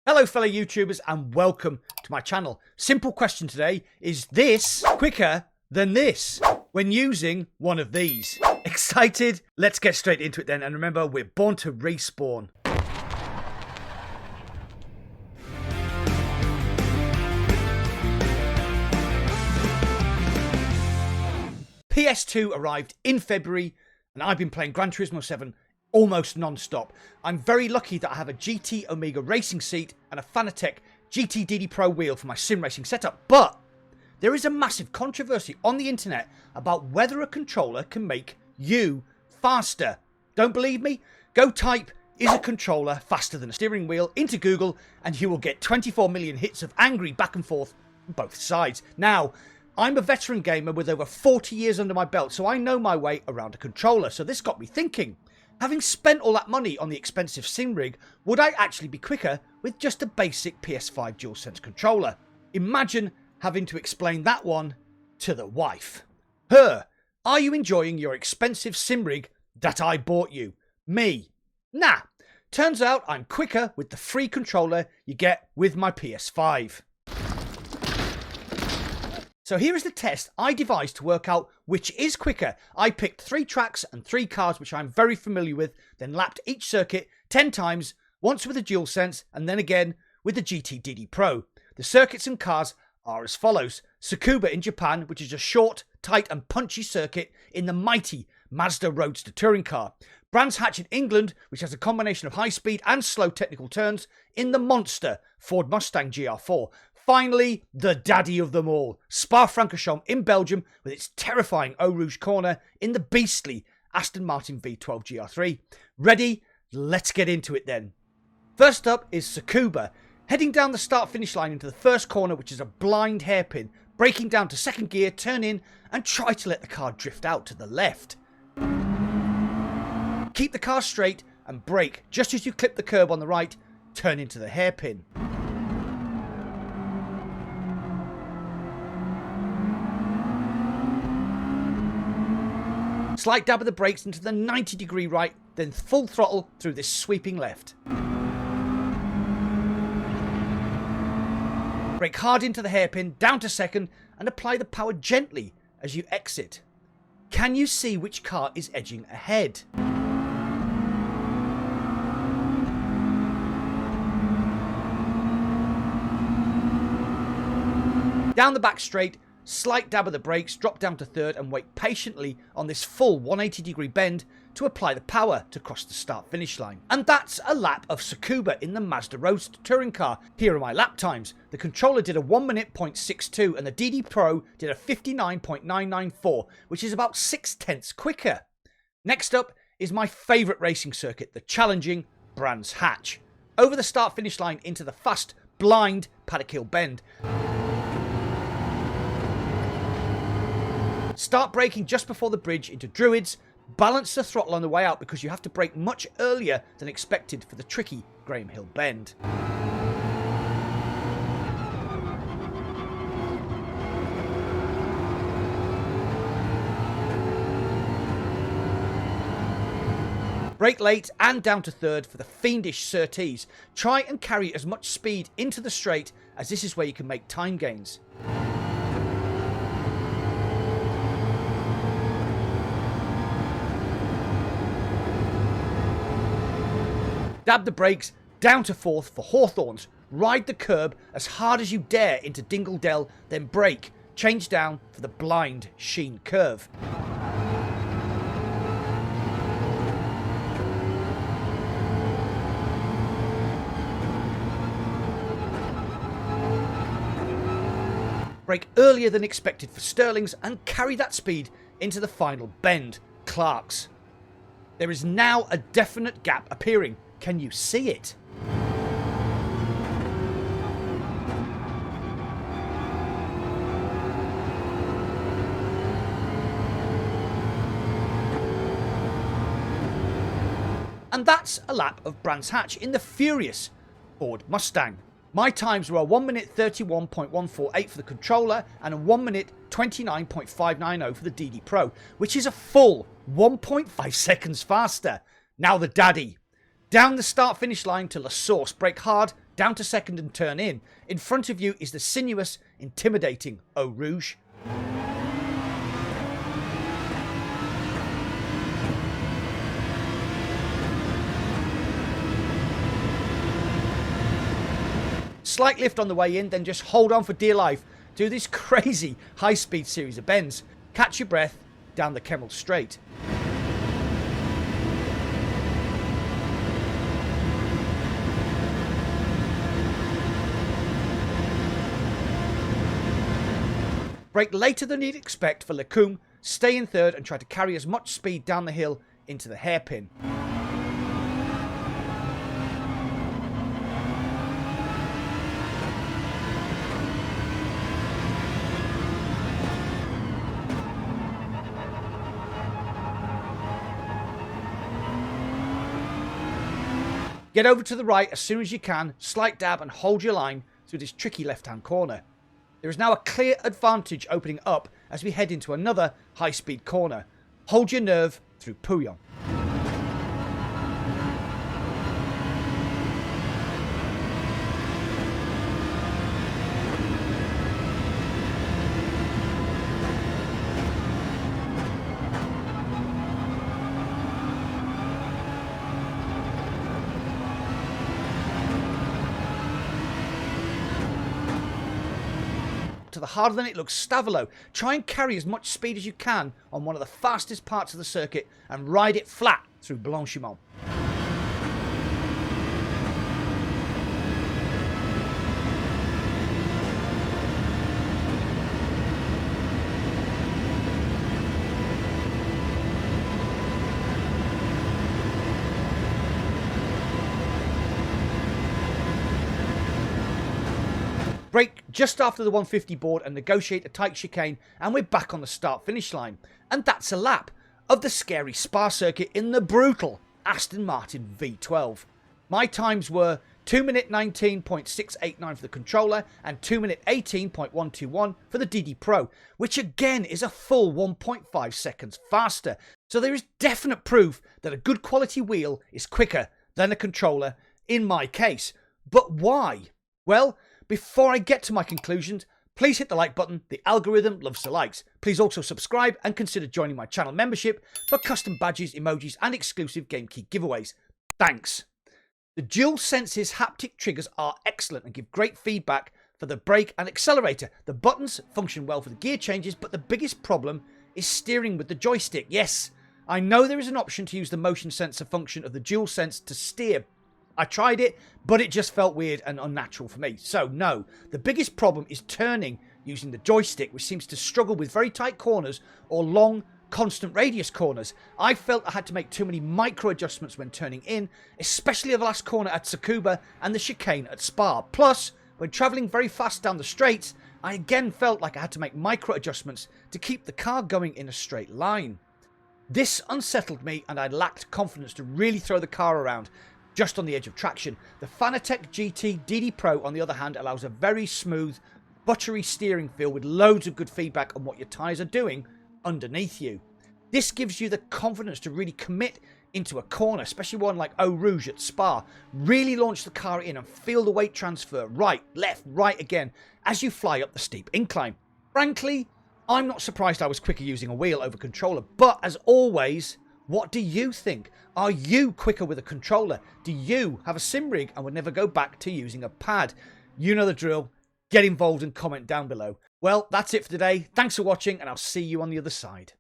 Hello fellow YouTubers and welcome to my channel. Simple question today, is this quicker than this when using one of these? Excited? Let's get straight into it then, and remember, we're born to respawn. PS2 arrived in February and I've been playing Gran Turismo 7 almost non-stop. I'm very lucky that I have a GT Omega racing seat and a FANATEC GT DD Pro wheel for my sim racing setup, but there is a massive controversy on the internet about whether a controller can make you faster. Don't believe me? Go type, "is a controller faster than a steering wheel?" into Google and you will get 24 million hits of angry back and forth on both sides. Now, I'm a veteran gamer with over 40 years under my belt, so I know my way around a controller. So this got me thinking, having spent all that money on the expensive sim rig, would I actually be quicker with just a basic PS5 DualSense controller? Imagine having to explain that one to the wife. Her, are you enjoying your expensive sim rig that I bought you? Me, nah. Turns out I'm quicker with the free controller you get with my PS5. So here is the test I devised to work out which is quicker. I picked 3 tracks and 3 cars which I'm very familiar with, then lapped each circuit 10 times, once with a DualSense and then again with the GT DD Pro. The circuits and cars are as follows. Tsukuba in Japan, which is a short, tight and punchy circuit in the mighty Mazda Roadster touring car. Brands Hatch in England, which has a combination of high speed and slow technical turns in the monster Ford Mustang GR4. Finally, the daddy of them all, Spa-Francorchamps in Belgium with its terrifying Eau Rouge corner in the beastly Aston Martin V12 GR3. Ready? Let's get into it then. First up is Tsukuba, heading down the start-finish line into the first corner, which is a blind hairpin, braking down to second gear, turn in and try to let the car drift out to the left. Keep the car straight and brake just as you clip the curb on the right, turn into the hairpin. Slight dab of the brakes into the 90-degree right, then full throttle through this sweeping left. Brake hard into the hairpin, down to second, and apply the power gently as you exit. Can you see which car is edging ahead? Down the back straight, slight dab of the brakes, drop down to third and wait patiently on this full 180-degree bend to apply the power to cross the start-finish line. And that's a lap of Tsukuba in the Mazda Roadster touring car. Here are my lap times. The controller did a 1 minute .62 and the DD Pro did a 59.994, which is about 6/10 quicker. Next up is my favourite racing circuit, the challenging Brands Hatch. Over the start-finish line into the fast, blind Paddock Hill bend. Start braking just before the bridge into Druids. Balance the throttle on the way out because you have to brake much earlier than expected for the tricky Graham Hill bend. Brake late and down to third for the fiendish Surtees. Try and carry as much speed into the straight as this is where you can make time gains. Dab the brakes, down to fourth for Hawthorns. Ride the curb as hard as you dare into Dingle Dell, then brake. Change down for the blind Sheen curve. Brake earlier than expected for Sterling's and carry that speed into the final bend, Clark's. There is now a definite gap appearing. Can you see it? And that's a lap of Brands Hatch in the furious Ford Mustang. My times were a 1 minute 31.148 for the controller and a 1 minute 29.590 for the DD Pro, which is a full 1.5 seconds faster. Now the daddy. Down the start-finish line to La Source, brake hard, down to second and turn in. In front of you is the sinuous, intimidating Eau Rouge. Slight lift on the way in, then just hold on for dear life to this crazy high-speed series of bends. Catch your breath down the Kemmel Straight. Brake later than you'd expect for Lecombe, stay in third and try to carry as much speed down the hill into the hairpin. Get over to the right as soon as you can, slight dab and hold your line through this tricky left-hand corner. There is now a clear advantage opening up as we head into another high-speed corner. Hold your nerve through Pouillon. To the harder than it looks Stavelot. Try and carry as much speed as you can on one of the fastest parts of the circuit and ride it flat through Blanchimont. Brake just after the 150 board and negotiate a tight chicane, and we're back on the start-finish line. And that's a lap of the scary Spa circuit in the brutal Aston Martin V12. My times were 2 minute 19.689 for the controller and 2 minute 18.121 for the DD Pro, which again is a full 1.5 seconds faster. So there is definite proof that a good quality wheel is quicker than a controller in my case. But why? Well, before I get to my conclusions, please hit the like button. The algorithm loves the likes. Please also subscribe and consider joining my channel membership for custom badges, emojis and exclusive game key giveaways. Thanks. The DualSense's haptic triggers are excellent and give great feedback for the brake and accelerator. The buttons function well for the gear changes, but the biggest problem is steering with the joystick. Yes, I know there is an option to use the motion sensor function of the DualSense to steer. I tried it, but it just felt weird and unnatural for me. So no, the biggest problem is turning using the joystick, which seems to struggle with very tight corners or long, constant radius corners. I felt I had to make too many micro adjustments when turning in, especially the last corner at Tsukuba and the chicane at Spa. Plus, when travelling very fast down the straights, I again felt like I had to make micro adjustments to keep the car going in a straight line. This unsettled me and I lacked confidence to really throw the car around just on the edge of traction. The FANATEC GT DD Pro, on the other hand, allows a very smooth, buttery steering feel with loads of good feedback on what your tyres are doing underneath you. This gives you the confidence to really commit into a corner, especially one like Eau Rouge at Spa. Really launch the car in and feel the weight transfer right, left, right again as you fly up the steep incline. Frankly, I'm not surprised I was quicker using a wheel over controller, but as always, what do you think? Are you quicker with a controller? Do you have a sim rig and would never go back to using a pad? You know the drill. Get involved and comment down below. Well, that's it for today. Thanks for watching and I'll see you on the other side.